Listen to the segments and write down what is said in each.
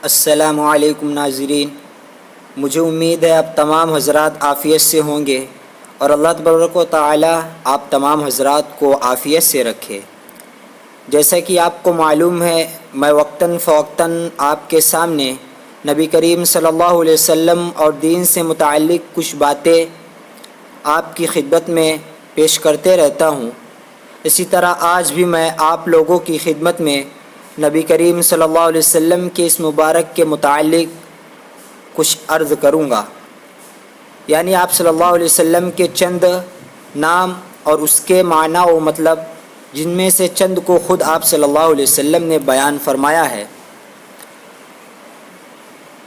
السلام علیکم ناظرین، مجھے امید ہے آپ تمام حضرات عافیت سے ہوں گے اور اللہ تبارک و تعالی آپ تمام حضرات کو عافیت سے رکھے۔ جیسا کہ آپ کو معلوم ہے، میں وقتاً فوقتاً آپ کے سامنے نبی کریم صلی اللہ علیہ وسلم اور دین سے متعلق کچھ باتیں آپ کی خدمت میں پیش کرتے رہتا ہوں۔ اسی طرح آج بھی میں آپ لوگوں کی خدمت میں نبی کریم صلی اللہ علیہ وسلم کے اس مبارک کے متعلق کچھ عرض کروں گا، یعنی آپ صلی اللہ علیہ وسلم کے چند نام اور اس کے معنی و مطلب، جن میں سے چند کو خود آپ صلی اللہ علیہ وسلم نے بیان فرمایا ہے۔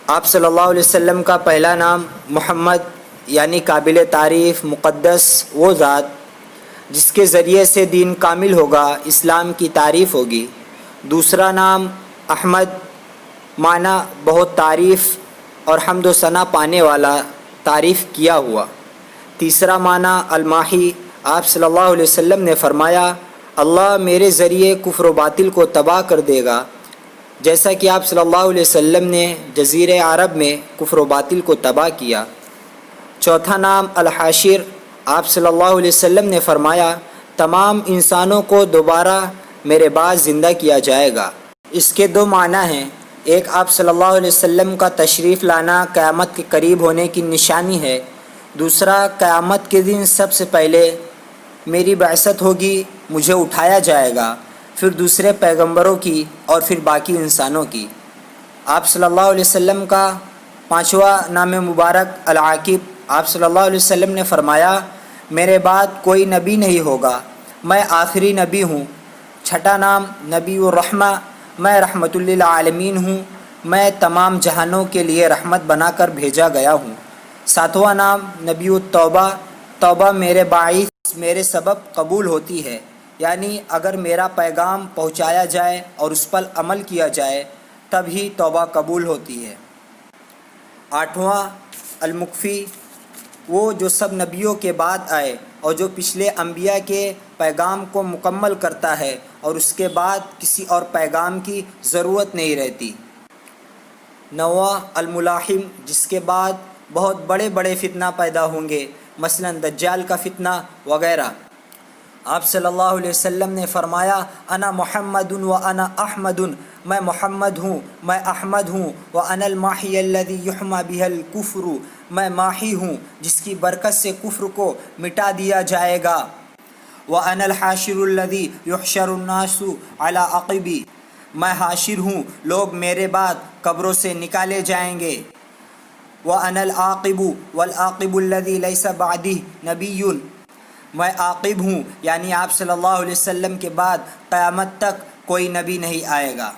آپ صلی اللہ علیہ وسلم کا پہلا نام محمد، یعنی قابل تعریف مقدس وہ ذات جس کے ذریعے سے دین کامل ہوگا، اسلام کی تعریف ہوگی۔ دوسرا نام احمد، معنی بہت تعریف اور حمد و ثنا پانے والا، تعریف کیا ہوا۔ تیسرا معنی الماحی، آپ صلی اللہ علیہ وسلم نے فرمایا اللہ میرے ذریعے کفر و باطل کو تباہ کر دے گا، جیسا کہ آپ صلی اللہ علیہ وسلم نے جزیرہ عرب میں کفر و باطل کو تباہ کیا۔ چوتھا نام الحاشر، آپ صلی اللہ علیہ وسلم نے فرمایا تمام انسانوں کو دوبارہ میرے بعد زندہ کیا جائے گا۔ اس کے دو معنی ہیں، ایک آپ صلی اللہ علیہ وسلم کا تشریف لانا قیامت کے قریب ہونے کی نشانی ہے، دوسرا قیامت کے دن سب سے پہلے میری بعثت ہوگی، مجھے اٹھایا جائے گا، پھر دوسرے پیغمبروں کی اور پھر باقی انسانوں کی۔ آپ صلی اللہ علیہ وسلم کا پانچواں نام مبارک العاقب، آپ صلی اللہ علیہ وسلم نے فرمایا میرے بعد کوئی نبی نہیں ہوگا، میں آخری نبی ہوں۔ چھٹا نام نبی الرحمہ، میں رحمت للعالمین ہوں، میں تمام جہانوں کے لیے رحمت بنا کر بھیجا گیا ہوں۔ ساتواں نام نبی التوبہ، توبہ میرے باعث میرے سبب قبول ہوتی ہے، یعنی اگر میرا پیغام پہنچایا جائے اور اس پر عمل کیا جائے تب ہی توبہ قبول ہوتی ہے۔ آٹھواں المکفی، وہ جو سب نبیوں کے بعد آئے اور جو پچھلے انبیاء کے پیغام کو مکمل کرتا ہے اور اس کے بعد کسی اور پیغام کی ضرورت نہیں رہتی۔ نواں الملاحم، جس کے بعد بہت بڑے بڑے فتنہ پیدا ہوں گے، مثلا دجال کا فتنہ وغیرہ۔ آپ صلی اللہ علیہ وسلم نے فرمایا انا محمد و انا احمد، میں محمد ہوں، میں احمد ہوں، وانا الماحی الذی یحمی بہ الکفر، میں ماحی ہوں جس کی برکت سے کفر کو مٹا دیا جائے گا، وانا الحاشر الذی یحشر الناس علی عقبی، میں حاشر ہوں، لوگ میرے بعد قبروں سے نکالے جائیں گے، وانا العاقب والعاقب الذی لیس بعدی نبی، میں عاقب ہوں، یعنی آپ صلی اللہ علیہ وسلم کے بعد قیامت تک کوئی نبی نہیں آئے گا۔